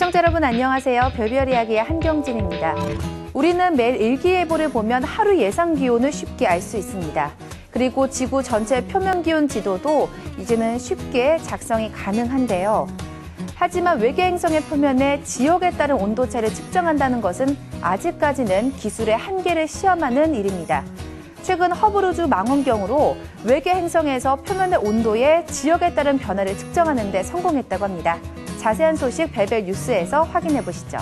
시청자 여러분 안녕하세요. 별별 이야기의 한경진입니다. 우리는 매일 일기예보를 보면 하루 예상 기온을 쉽게 알 수 있습니다. 그리고 지구 전체 표면 기온 지도도 이제는 쉽게 작성이 가능한데요. 하지만 외계 행성의 표면의 지역에 따른 온도차를 측정한다는 것은 아직까지는 기술의 한계를 시험하는 일입니다. 최근 허블 우주 망원경으로 외계 행성에서 표면의 온도에 지역에 따른 변화를 측정하는 데 성공했다고 합니다. 자세한 소식 별별 뉴스에서 확인해 보시죠.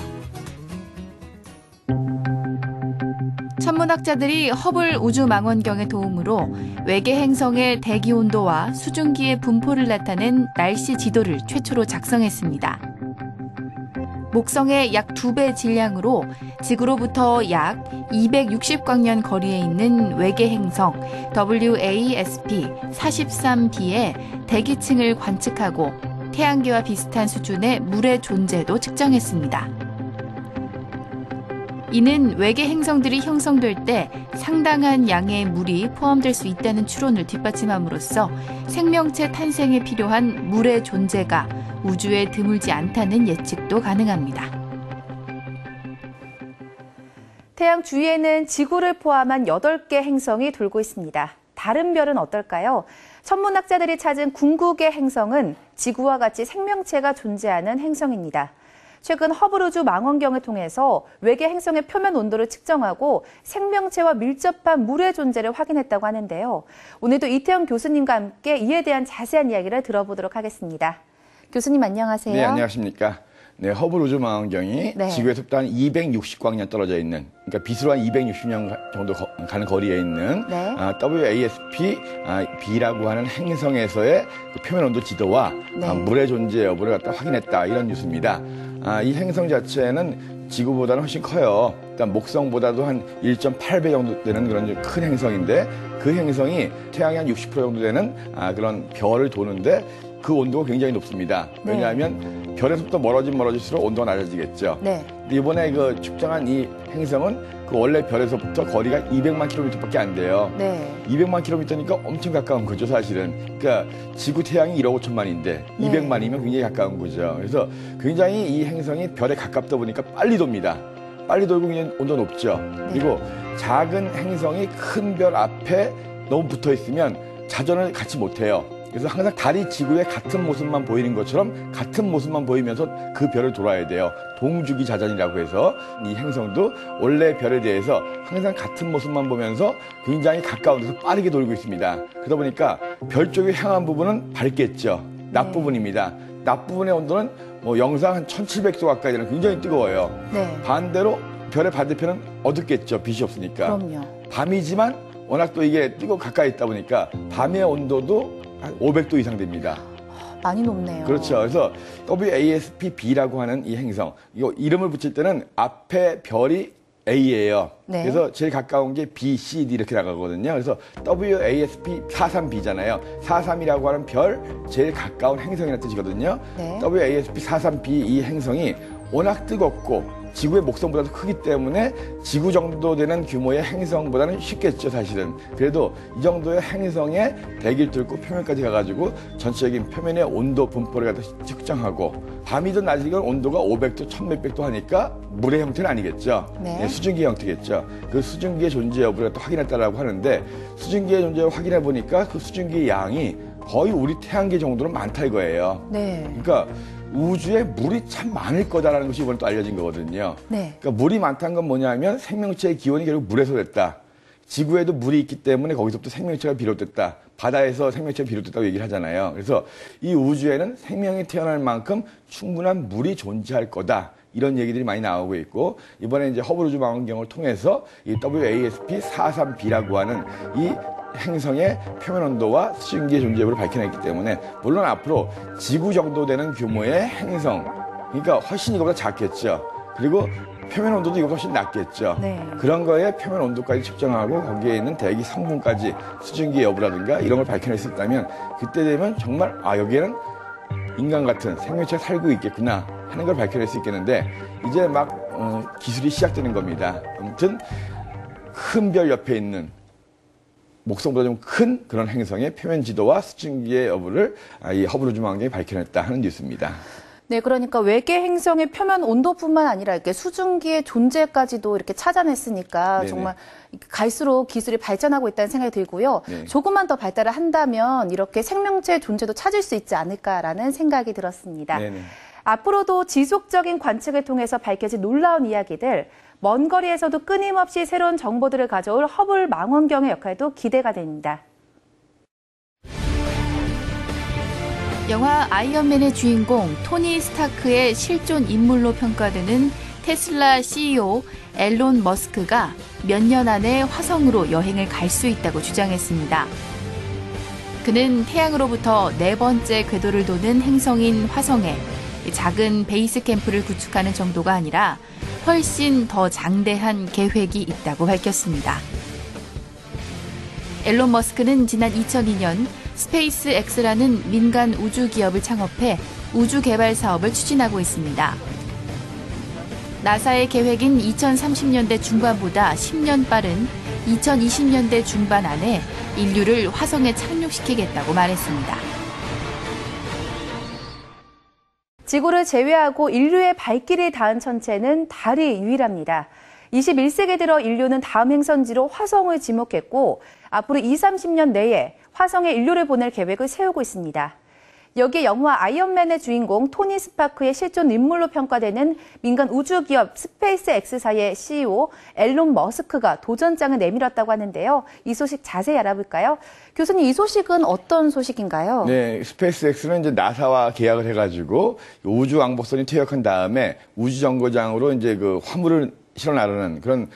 천문학자들이 허블 우주 망원경의 도움으로 외계 행성의 대기 온도와 수증기의 분포를 나타낸 날씨 지도를 최초로 작성했습니다. 목성의 약 2배 질량으로 지구로부터 약 260광년 거리에 있는 외계 행성 WASP-43b의 대기층을 관측하고 태양계와 비슷한 수준의 물의 존재도 측정했습니다. 이는 외계 행성들이 형성될 때 상당한 양의 물이 포함될 수 있다는 추론을 뒷받침함으로써 생명체 탄생에 필요한 물의 존재가 우주에 드물지 않다는 예측도 가능합니다. 태양 주위에는 지구를 포함한 8개 행성이 돌고 있습니다. 다른 별은 어떨까요? 천문학자들이 찾은 궁극의 행성은 지구와 같이 생명체가 존재하는 행성입니다. 최근 허블 우주 망원경을 통해서 외계 행성의 표면 온도를 측정하고 생명체와 밀접한 물의 존재를 확인했다고 하는데요. 오늘도 이태영 교수님과 함께 이에 대한 자세한 이야기를 들어보도록 하겠습니다. 교수님 안녕하세요. 네, 안녕하십니까. 네, 허블 우주 망원경이 지구에서부터 한 260광년 떨어져 있는, 그러니까 빛으로 한 260년 정도 가는 거리에 있는 WASP-B라고 하는 행성에서의 그 표면 온도 지도와 물의 존재 여부를 갖다 확인했다, 이런 뉴스입니다. 이 행성 자체는 지구보다는 훨씬 커요. 일단 목성보다도 한 1.8배 정도 되는 그런 큰 행성인데, 그 행성이 태양의 한 60% 정도 되는 그런 별을 도는데 그 온도가 굉장히 높습니다. 왜냐하면 별에서부터 멀어질수록 온도가 낮아지겠죠. 근데 이번에 그 측정한 이 행성은 그 원래 별에서부터 거리가 200만 킬로미터밖에 안 돼요. 200만 킬로미터니까 엄청 가까운 거죠, 사실은. 그러니까 지구 태양이 1억 5천만인데 200만이면 굉장히 가까운 거죠. 그래서 굉장히 이 행성이 별에 가깝다 보니까 빨리 돕니다. 빨리 돌고 그냥 온도가 높죠. 그리고 작은 행성이 큰 별 앞에 너무 붙어 있으면 자전을 갖지 못해요. 그래서 항상 달이 지구의 같은 모습만 보이는 것처럼 같은 모습만 보이면서 그 별을 돌아야 돼요. 동주기 자전이라고 해서 이 행성도 원래 별에 대해서 항상 같은 모습만 보면서 굉장히 가까운 데서 빠르게 돌고 있습니다. 그러다 보니까 별 쪽에 향한 부분은 밝겠죠. 낮 부분입니다. 낮 부분의 온도는 뭐 영상 한 1700도 가까이 되는 굉장히 뜨거워요. 반대로 별의 반대편은 어둡겠죠. 빛이 없으니까. 그럼요. 밤이지만 워낙 또 이게 뜨겁고 가까이 있다 보니까 밤의 온도도 한 500도 이상 됩니다. 많이 높네요. 그렇죠. 그래서 WASP-B라고 하는 이 행성, 이거 이름을 붙일 때는 앞에 별이 A예요. 그래서 제일 가까운 게 B, C, D 이렇게 나가거든요. 그래서 WASP-43b잖아요. 43이라고 하는 별 제일 가까운 행성이라는 뜻이거든요. WASP-43b 이 행성이 워낙 뜨겁고 지구의 목성보다도 크기 때문에 지구 정도 되는 규모의 행성보다는 쉽겠죠, 사실은. 그래도 이 정도의 행성에 대기를 뚫고 표면까지 가가지고 전체적인 표면의 온도 분포를 갖다 측정하고, 밤이든 낮이든 온도가 500도, 1600도 하니까 물의 형태는 아니겠죠. 수증기 형태겠죠. 그 수증기의 존재 여부를 갖다 확인했다라고 하는데, 수증기의 존재를 확인해 보니까 그 수증기의 양이 거의 우리 태양계 정도는 많다 이거예요. 그러니까 우주에 물이 참 많을 거다라는 것이 이번에 또 알려진 거거든요. 그러니까 물이 많다는 건 뭐냐면 생명체의 기원이 결국 물에서 됐다. 지구에도 물이 있기 때문에 거기서부터 생명체가 비롯됐다. 바다에서 생명체가 비롯됐다고 얘기를 하잖아요. 그래서 이 우주에는 생명이 태어날 만큼 충분한 물이 존재할 거다. 이런 얘기들이 많이 나오고 있고, 이번에 이제 허블 우주 망원경을 통해서 이 WASP-43b라고 하는 이 행성의 표면 온도와 수증기의 존재 여부를 밝혀냈기 때문에, 물론 앞으로 지구 정도 되는 규모의 행성, 그러니까 훨씬 이거보다 작겠죠. 그리고 표면 온도도 이거보다 훨씬 낮겠죠. 그런 거에 표면 온도까지 측정하고 거기에 있는 대기 성분까지 수증기 여부라든가 이런 걸 밝혀낼 수 있다면, 그때 되면 정말 여기에는 인간 같은 생명체가 살고 있겠구나 하는 걸 밝혀낼 수 있겠는데, 이제 막 기술이 시작되는 겁니다. 아무튼 큰 별 옆에 있는 목성보다 좀 큰 그런 행성의 표면 지도와 수증기의 여부를 이 허블 우주 망원경이 밝혀냈다 하는 뉴스입니다. 네, 그러니까 외계 행성의 표면 온도뿐만 아니라 이렇게 수증기의 존재까지도 이렇게 찾아냈으니까 네네. 정말 갈수록 기술이 발전하고 있다는 생각이 들고요. 네. 조금만 더 발달을 한다면 이렇게 생명체의 존재도 찾을 수 있지 않을까라는 생각이 들었습니다. 네네. 앞으로도 지속적인 관측을 통해서 밝혀진 놀라운 이야기들, 먼 거리에서도 끊임없이 새로운 정보들을 가져올 허블 망원경의 역할도 기대가 됩니다. 영화 아이언맨의 주인공 토니 스타크의 실존 인물로 평가되는 테슬라 CEO 앨런 머스크가 몇 년 안에 화성으로 여행을 갈 수 있다고 주장했습니다. 그는 태양으로부터 4번째 궤도를 도는 행성인 화성에 작은 베이스 캠프를 구축하는 정도가 아니라 훨씬 더 장대한 계획이 있다고 밝혔습니다. 앨런 머스크는 지난 2002년 스페이스 X라는 민간 우주 기업을 창업해 우주 개발 사업을 추진하고 있습니다. 나사의 계획인 2030년대 중반보다 10년 빠른 2020년대 중반 안에 인류를 화성에 착륙시키겠다고 말했습니다. 지구를 제외하고 인류의 발길이 닿은 천체는 달이 유일합니다. 21세기 들어 인류는 다음 행선지로 화성을 지목했고 앞으로 20-30년 내에 화성에 인류를 보낼 계획을 세우고 있습니다. 여기에 영화 아이언맨의 주인공 토니 스타크의 실존 인물로 평가되는 민간 우주기업 스페이스 X사의 CEO 앨런 머스크가 도전장을 내밀었다고 하는데요. 이 소식 자세히 알아볼까요? 교수님, 이 소식은 어떤 소식인가요? 네, 스페이스 X는 이제 나사와 계약을 해가지고 우주 왕복선이 퇴역한 다음에 우주정거장으로 이제 그 화물을 실어 나르는 그런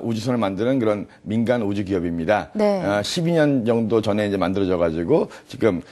우주선을 만드는 그런 민간 우주 기업입니다. 네. 12년 정도 전에 이제 만들어져 가지고 지금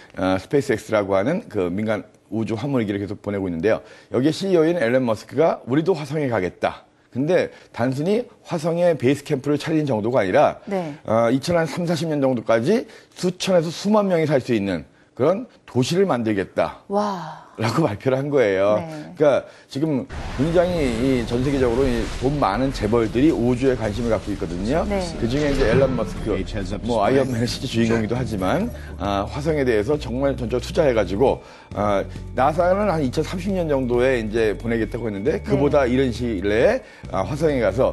스페이스 X라고 하는 그 민간 우주 화물기를 계속 보내고 있는데요. 여기에 CEO인 앨런 머스크가 우리도 화성에 가겠다. 근데 단순히 화성에 베이스 캠프를 차리는 정도가 아니라 네. 2030-40년 정도까지 수천에서 수만 명이 살 수 있는 그런 도시를 만들겠다. 와. 라고 발표를 한 거예요. 네. 그러니까 지금 굉장히 전 세계적으로 돈 많은 재벌들이 우주에 관심을 갖고 있거든요. 네. 그 중에 이제 앨런 머스크, 뭐 아이언맨의 실제 주인공이기도 하지만 화성에 대해서 정말 전적으로 투자해가지고 나사는 한 2030년 정도에 이제 보내겠다고 했는데 그보다 네. 이른 시일 내에 화성에 가서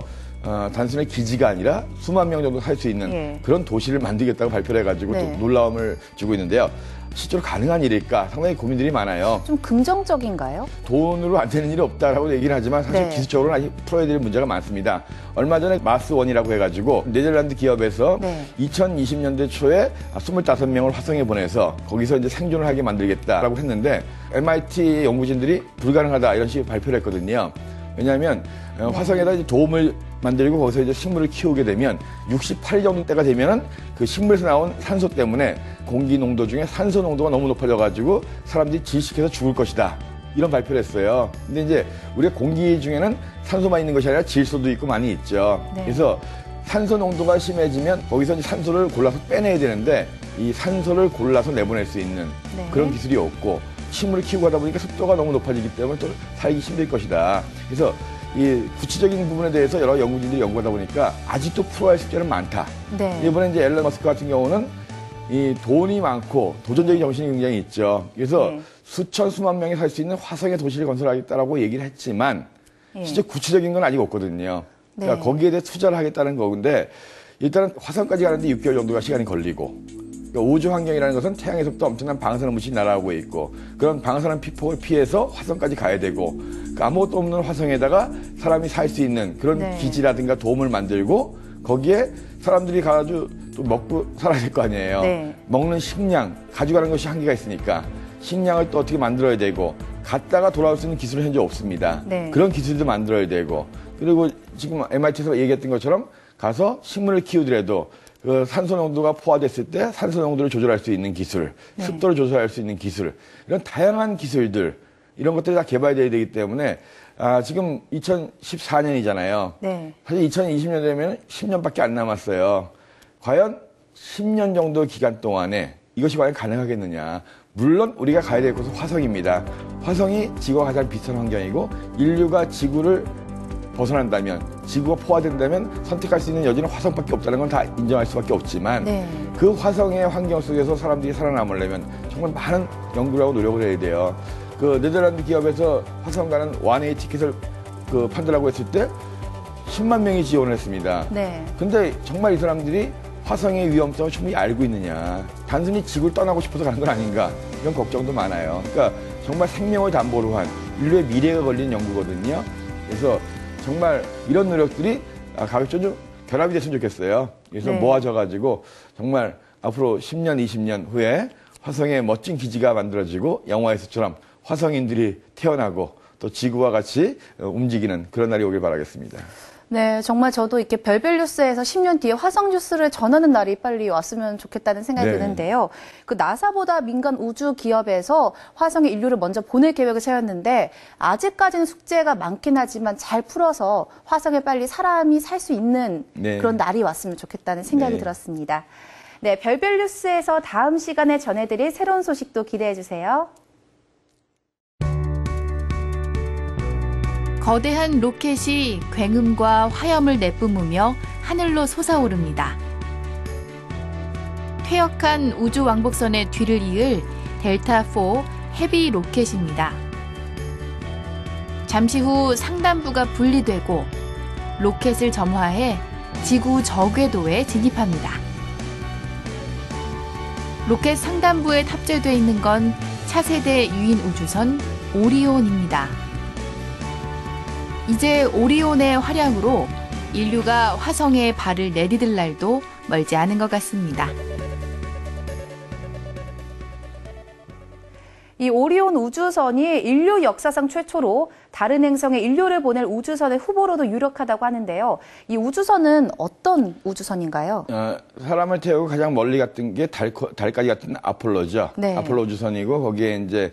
단순히 기지가 아니라 수만 명 정도 살 수 있는 네. 그런 도시를 만들겠다고 발표를 해가지고 네. 또 놀라움을 주고 있는데요. 실제로 가능한 일일까? 상당히 고민들이 많아요. 좀 긍정적인가요? 돈으로 안 되는 일이 없다라고 얘기를 하지만 사실 네. 기술적으로는 아직 풀어야 될 문제가 많습니다. 얼마 전에 마스원이라고 해가지고 네덜란드 기업에서 네. 2020년대 초에 25명을 화성에 보내서 거기서 이제 생존을 하게 만들겠다라고 했는데 MIT 연구진들이 불가능하다 이런 식으로 발표를 했거든요. 왜냐하면 네. 화성에다 이제 도움을 만들고 거기서 이제 식물을 키우게 되면 68일 정도 때가 되면은 그 식물에서 나온 산소 때문에 공기 농도 중에 산소 농도가 너무 높아져가지고 사람들이 질식해서 죽을 것이다. 이런 발표를 했어요. 근데 이제 우리가 공기 중에는 산소만 있는 것이 아니라 질소도 있고 많이 있죠. 네. 그래서 산소 농도가 심해지면 거기서 이제 산소를 골라서 빼내야 되는데 이 산소를 골라서 내보낼 수 있는 네. 그런 기술이 없고 식물을 키우고 하다 보니까 습도가 너무 높아지기 때문에 또 살기 힘들 것이다. 그래서 이 구체적인 부분에 대해서 여러 연구진들이 연구하다 보니까 아직도 풀어야 할 숙제는 많다. 네. 이번에 이제 앨런 머스크 같은 경우는 이 돈이 많고 도전적인 정신이 굉장히 있죠. 그래서 네. 수천 수만 명이 살 수 있는 화성의 도시를 건설하겠다라고 얘기를 했지만 실제 구체적인 건 아직 없거든요. 그러니까 네. 거기에 대해 투자를 하겠다는 거근데 일단은 화성까지 가는데 6개월 정도가 시간이 걸리고 그러니까 우주 환경이라는 것은 태양에서부터 엄청난 방사능 물질이 날아오고 있고 그런 방사능 피폭을 피해서 화성까지 가야 되고 그 아무것도 없는 화성에다가 사람이 살 수 있는 그런 네. 기지라든가 도움을 만들고 거기에 사람들이 가가지고 또 먹고 살아야 될 거 아니에요. 네. 먹는 식량 가져가는 것이 한계가 있으니까 식량을 또 어떻게 만들어야 되고 갔다가 돌아올 수 있는 기술은 현재 없습니다. 네. 그런 기술도 만들어야 되고 그리고 지금 MIT에서 얘기했던 것처럼 가서 식물을 키우더라도 그 산소 농도가 포화됐을 때 산소 농도를 조절할 수 있는 기술, 네. 습도를 조절할 수 있는 기술, 이런 다양한 기술들, 이런 것들이 다 개발돼야 되기 때문에, 지금 2014년이잖아요. 네. 사실 2020년 되면 10년밖에 안 남았어요. 과연 10년 정도 기간 동안에 이것이 과연 가능하겠느냐. 물론 우리가 가야 될 곳은 화성입니다. 화성이 지구와 가장 비슷한 환경이고, 인류가 지구를 벗어난다면 지구가 포화된다면 선택할 수 있는 여지는 화성밖에 없다는 건 다 인정할 수밖에 없지만 네. 그 화성의 환경 속에서 사람들이 살아남으려면 정말 많은 연구를 하고 노력을 해야 돼요. 그 네덜란드 기업에서 화성 가는 원웨이 티켓을 판다라고 했을 때 10만 명이 지원을 했습니다. 네. 근데 정말 이 사람들이 화성의 위험성을 충분히 알고 있느냐. 단순히 지구를 떠나고 싶어서 가는 건 아닌가. 이런 걱정도 많아요. 그러니까 정말 생명을 담보로 한 인류의 미래가 걸린 연구거든요. 그래서 정말 이런 노력들이 가급적 좀 결합이 됐으면 좋겠어요. 그래서 네. 모아져가지고 정말 앞으로 10년, 20년 후에 화성에 멋진 기지가 만들어지고 영화에서처럼 화성인들이 태어나고 또 지구와 같이 움직이는 그런 날이 오길 바라겠습니다. 네, 정말 저도 이렇게 별별 뉴스에서 10년 뒤에 화성 뉴스를 전하는 날이 빨리 왔으면 좋겠다는 생각이 네. 드는데요. 그 나사보다 민간 우주 기업에서 화성에 인류를 먼저 보낼 계획을 세웠는데 아직까지는 숙제가 많긴 하지만 잘 풀어서 화성에 빨리 사람이 살 수 있는 네. 그런 날이 왔으면 좋겠다는 생각이 네. 들었습니다. 네, 별별 뉴스에서 다음 시간에 전해드릴 새로운 소식도 기대해 주세요. 거대한 로켓이 굉음과 화염을 내뿜으며 하늘로 솟아오릅니다. 퇴역한 우주 왕복선의 뒤를 이을 델타4 헤비 로켓입니다. 잠시 후 상단부가 분리되고 로켓을 점화해 지구 저궤도에 진입합니다. 로켓 상단부에 탑재되어 있는 건 차세대 유인 우주선 오리온입니다. 이제 오리온의 활약으로 인류가 화성에 발을 내디딜 날도 멀지 않은 것 같습니다. 이 오리온 우주선이 인류 역사상 최초로 다른 행성에 인류를 보낼 우주선의 후보로도 유력하다고 하는데요. 이 우주선은 어떤 우주선인가요? 사람을 태우고 가장 멀리 갔던 게 달까지 갔던 아폴로죠. 네. 아폴로 우주선이고 거기에 이제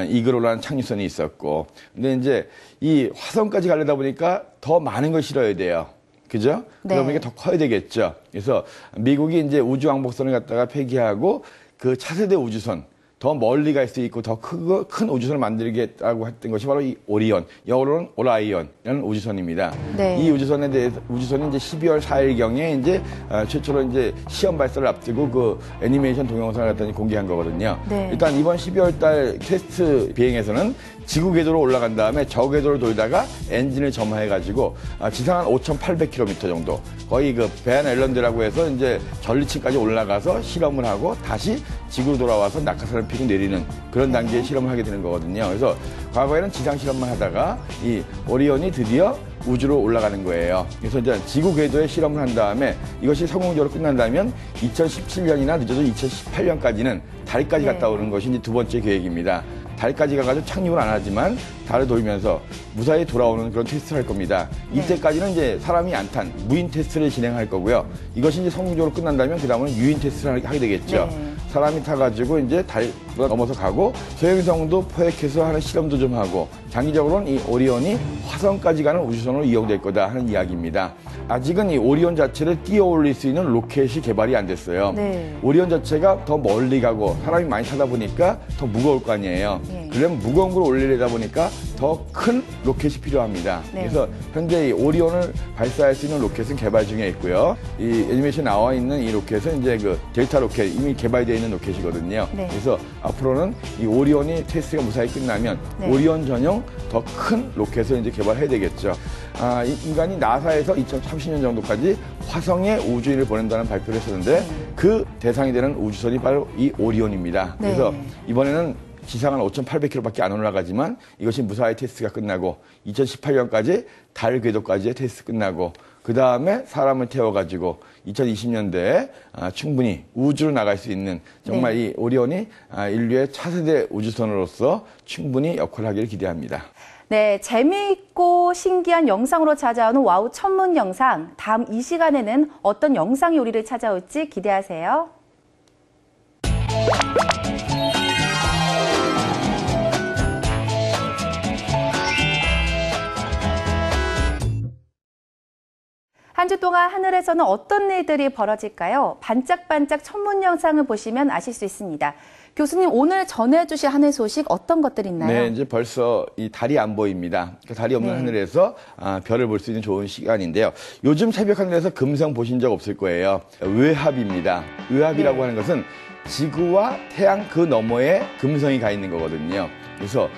이글호라는 착륙선이 있었고, 근데 이제 이 화성까지 가려다 보니까 더 많은 걸 실어야 돼요. 그죠? 네. 그러다 보니까 더 커야 되겠죠. 그래서 미국이 이제 우주 왕복선을 갖다가 폐기하고 그 차세대 우주선 더 멀리 갈 수 있고 더 큰 우주선을 만들겠다고 했던 것이 바로 이 오리온, 영어로는 오라이온이라는 우주선입니다. 네. 이 우주선에 대해서 우주선이 이제 12월 4일경에 이제 최초로 이제 시험 발사를 앞두고 그 애니메이션 동영상을 갖다 공개한 거거든요. 네. 일단 이번 12월 달 테스트 비행에서는 지구 궤도로 올라간 다음에 저 궤도를 돌다가 엔진을 점화해가지고 지상 한 5,800km 정도, 거의 그 벤 앨런드라고 해서 이제 전리층까지 올라가서 실험을 하고 다시 지구로 돌아와서 낙하산을 피고 내리는 그런 단계의 실험을 하게 되는 거거든요. 그래서 과거에는 지상 실험만 하다가 이 오리온이 드디어 우주로 올라가는 거예요. 그래서 이제 지구 궤도에 실험을 한 다음에 이것이 성공적으로 끝난다면 2017년이나 늦어도 2018년까지는 달까지 갔다 오는 것이 이제 두 번째 계획입니다. 달까지 가가지고 착륙을 안 하지만 달을 돌면서 무사히 돌아오는 그런 테스트를 할 겁니다. 이때까지는 이제 사람이 안 탄 무인 테스트를 진행할 거고요. 이것이 이제 성공적으로 끝난다면 그 다음은 유인 테스트를 하게 되겠죠. 네. 사람이 타가지고 이제 달을 넘어서 가고 소행성도 포획해서 하는 실험도 좀 하고, 장기적으로는 이 오리온이 화성까지 가는 우주선으로 이용될 거다 하는 이야기입니다. 아직은 이 오리온 자체를 띄어 올릴 수 있는 로켓이 개발이 안 됐어요. 네. 오리온 자체가 더 멀리 가고 사람이 많이 타다 보니까 더 무거울 거 아니에요. 네. 그러면 무거운 걸 올리려다 보니까 더 큰 로켓이 필요합니다. 네. 그래서 현재 이 오리온을 발사할 수 있는 로켓은 개발 중에 있고요. 이 애니메이션 나와 있는 이 로켓은 이제 그 델타 로켓, 이미 개발되어 있는 로켓이거든요. 네. 그래서 앞으로는 이 오리온이 테스트가 무사히 끝나면 네. 오리온 전용 더 큰 로켓을 이제 개발해야 되겠죠. 인간이 나사에서 2030년 정도까지 화성에 우주인을 보낸다는 발표를 했었는데 그 대상이 되는 우주선이 바로 이 오리온입니다. 네. 그래서 이번에는 지상은 5,800km밖에 안 올라가지만 이것이 무사히 테스트가 끝나고 2018년까지 달 궤도까지의 테스트 끝나고 그 다음에 사람을 태워가지고 2020년대에 충분히 우주로 나갈 수 있는 정말 이 오리온이 인류의 차세대 우주선으로서 충분히 역할을 하기를 기대합니다. 네, 재미있고 신기한 영상으로 찾아오는 와우 천문 영상. 다음 이 시간에는 어떤 영상이 우리를 찾아올지 기대하세요. 한 주 동안 하늘에서는 어떤 일들이 벌어질까요? 반짝반짝 천문 영상을 보시면 아실 수 있습니다. 교수님, 오늘 전해주실 하늘 소식 어떤 것들이 있나요? 네, 이제 벌써 이 달이 안 보입니다. 그러니까 달이 없는 하늘에서 별을 볼 수 있는 좋은 시간인데요. 요즘 새벽 하늘에서 금성 보신 적 없을 거예요. 외합입니다. 외합이라고 하는 것은 지구와 태양 그 너머에 금성이 가 있는 거거든요. 그래서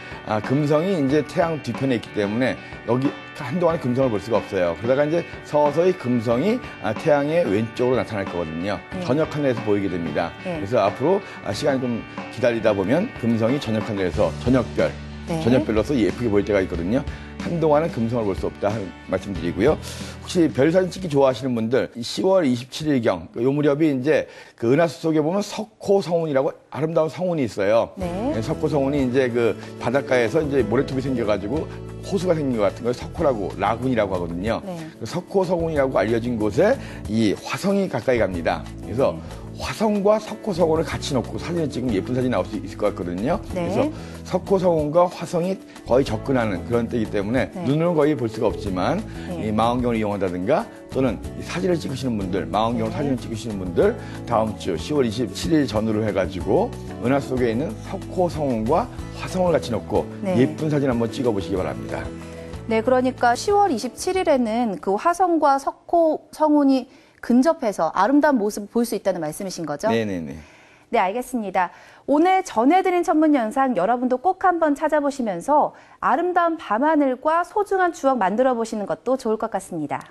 금성이 이제 태양 뒤편에 있기 때문에 여기 한동안 금성을 볼 수가 없어요. 그러다가 이제 서서히 금성이 태양의 왼쪽으로 나타날 거거든요. 저녁 하늘에서 보이게 됩니다. 그래서 앞으로 시간이 좀 기다리다 보면 금성이 저녁 하늘에서 저녁별, 저녁별로서 예쁘게 보일 때가 있거든요. 한동안은 금성을 볼 수 없다 말씀드리고요. 혹시 별 사진 찍기 좋아하시는 분들 10월 27일경 요 무렵이 이제 그 은하수 속에 보면 석호성운이라고 아름다운 성운이 있어요. 석호성운이 이제 그 바닷가에서 이제 모래톱이 생겨가지고 호수가 생긴 것 같은 걸 석호라고 라군이라고 하거든요. 석호성운이라고 알려진 곳에 이 화성이 가까이 갑니다. 그래서 화성과 석호성운을 같이 놓고 사진을 찍으면 예쁜 사진이 나올 수 있을 것 같거든요. 그래서 석호성운과 화성이 거의 접근하는 그런 때이기 때문에 눈으로는 거의 볼 수가 없지만 이 망원경을 이용한다든가 또는 사진을 찍으시는 분들, 망원경으로 사진을 찍으시는 분들 다음 주 10월 27일 전후로 해가지고 은하수 속에 있는 석호성운과 화성을 같이 놓고 예쁜 사진 한번 찍어보시기 바랍니다. 네, 그러니까 10월 27일에는 그 화성과 석호성운이 근접해서 아름다운 모습을 볼 수 있다는 말씀이신 거죠? 네네네. 네, 알겠습니다. 오늘 전해드린 천문 영상 여러분도 꼭 한번 찾아보시면서 아름다운 밤하늘과 소중한 추억 만들어 보시는 것도 좋을 것 같습니다.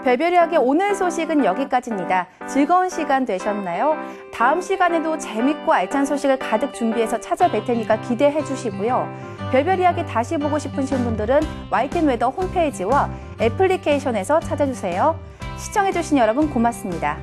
별별 이야기 오늘 소식은 여기까지입니다. 즐거운 시간 되셨나요? 다음 시간에도 재밌고 알찬 소식을 가득 준비해서 찾아뵐 테니까 기대해 주시고요. 별별 이야기 다시 보고 싶으신 분들은 YTN 웨더 홈페이지와 애플리케이션에서 찾아주세요. 시청해 주신 여러분 고맙습니다.